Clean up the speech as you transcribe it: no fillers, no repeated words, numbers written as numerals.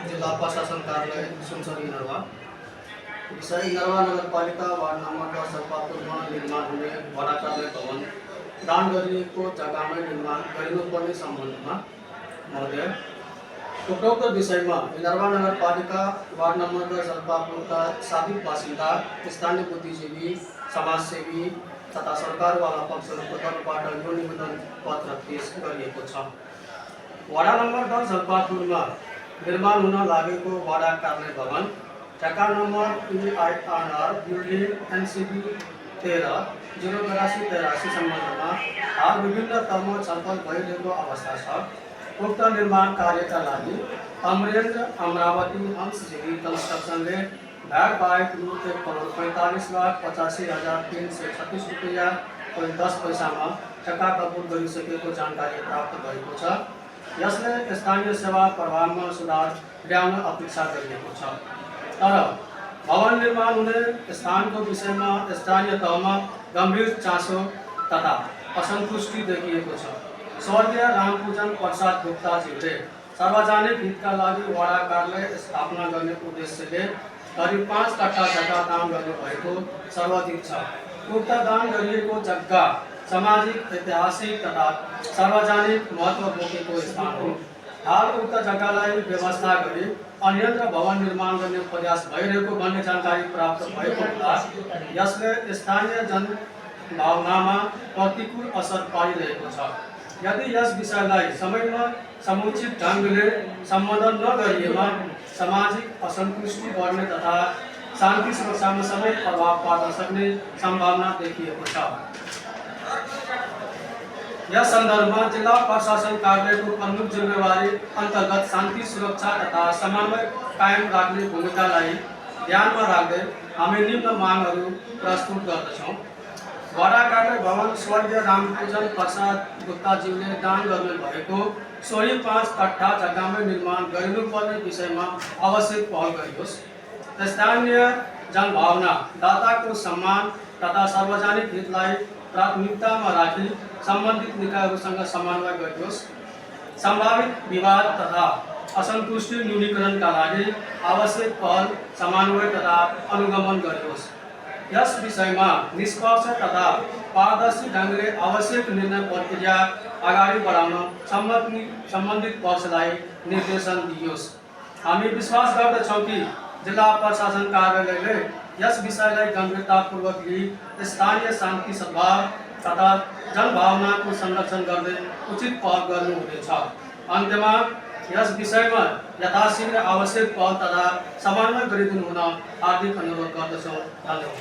जिला प्रशासन कार्यालय सुनसरी इनरवा विषय इनरवा नगरपालिका वार्ड नंबर 10 सल्पापुरमा निर्माण हुने वडा कार्यालय भवन दान गरिएको जग्गामै निर्माण गरिनुपर्ने सम्बन्धमा महोदय उपरोक्त विषयमा इनरवा नगरपालिका वार्ड नंबर 10 सल्पापुरका साबिक बासिन्दा स्थानीय बुद्धिजीवी समाजसेवी तथा सरकारवाला पक्षहरूको तर्फबाट यो निवेदन पत्र पेश गरिएको छ। वडा नंबर 10 सल्पापुरमा निर्माण हुन लागेको वडा कार्यालय भवन ठेक्का नम्बर EIRR बिल्डिङ NCB 13-08283 सम्बन्धमा हाल विभिन्न तहमा छलफल भइरहेको अवस्था छ। उक्त निर्माण कार्यका लागि अमरेन्द्र अमरावती हंसजीवी कन्स्ट्रक्सनले भाग बाहेक रु 1,45,85,336 रुपैयाँ 10 पैसामा ठेक्का कबुल गरिसकेको जानकारी प्राप्त भएको छ। यसले स्थानीय सेवा प्रवाहमा सुधार ल्याउन अपेक्षा गरिएको छ। तर भवन निर्माण हुने स्थानको विषयमा स्थानीय तहमा गम्भीर चासो तथा असन्तुष्टि देखिएको छ। स्वर्गीय रामपूजन प्रसाद गुप्ताजीले सार्वजनिक हितका लागि वडा कार्यालय स्थापना गर्ने उद्देश्यले करिब 5 कट्ठा जग्गा दान गर्नुभएको सर्वाधिक छ। उक्त दान गरिएको जग्गा सामाजिक, ऐतिहासिक तथा सार्वजनिक महत्व बोकेको स्थान हो। हाल उक्त जग्गालाई व्यवस्था गरी अन्यत्र भवन निर्माण गर्ने प्रयास भइरहेको भन्ने जानकारी प्राप्त भएको हुँदा यसले स्थानीय जनभावनामा प्रतिकूल असर पारिरहेको छ। यदि यस विषयलाई समयमा समुचित ढङ्गले सम्बोधन नगरिएमा सामाजिक असन्तुष्टि बढ्ने तथा शान्ति सुरक्षामा समेत प्रभाव पार्न सक्ने सम्भावना देखिएको छ। यस सन्दर्भमा जिल्ला प्रशासन कार्यालयको प्रमुख जिम्मेवारी अन्तर्गत शान्ति सुरक्षा तथा समन्वय कायम राख्ने भूमिकालाई ध्यानमा राख्दै हामी निम्न मागहरू प्रस्तुत गर्दछौँ। वडा कार्यालय भवन स्वर्गीय रामपूजन प्रसाद गुप्ताजीले दान गर्नुभएको सोही 5 कट्ठा जग्गामै निर्माण गरिनुपर्ने विषयमा आवश्यक पहल गरियोस्। स्थानीय जनभावना, दाताको सम्मान तथा सार्वजनिक हितलाई प्राथमिकतामा राखी सम्बन्धित निकायहरूसँग समन्वय गरियोस्। सम्भावित विवाद तथा असन्तुष्टि न्यूनीकरणका लागि आवश्यक पहल, समन्वय तथा अनुगमन गरियोस्। यस विषयमा निष्पक्ष तथा पारदर्शी ढङ्गले आवश्यक निर्णय प्रक्रिया अगाडि बढाउन सम्बन्धित पक्षलाई निर्देशन दिइयोस्। हामी विश्वास गर्दछौँ कि जिल्ला प्रशासन कार्यालयले यस विषयलाई गम्भीरतापूर्वक लिई स्थानीय शान्ति सद्भाव तथा जनभावनाको संरक्षण गर्दै उचित पहल गर्नुहुनेछ। अन्त्यमा यस विषयमा यथाशीघ्र आवश्यक पहल तथा समन्वय गरिदिनु हुन हार्दिक अनुरोध गर्दछौँ। धन्यवाद।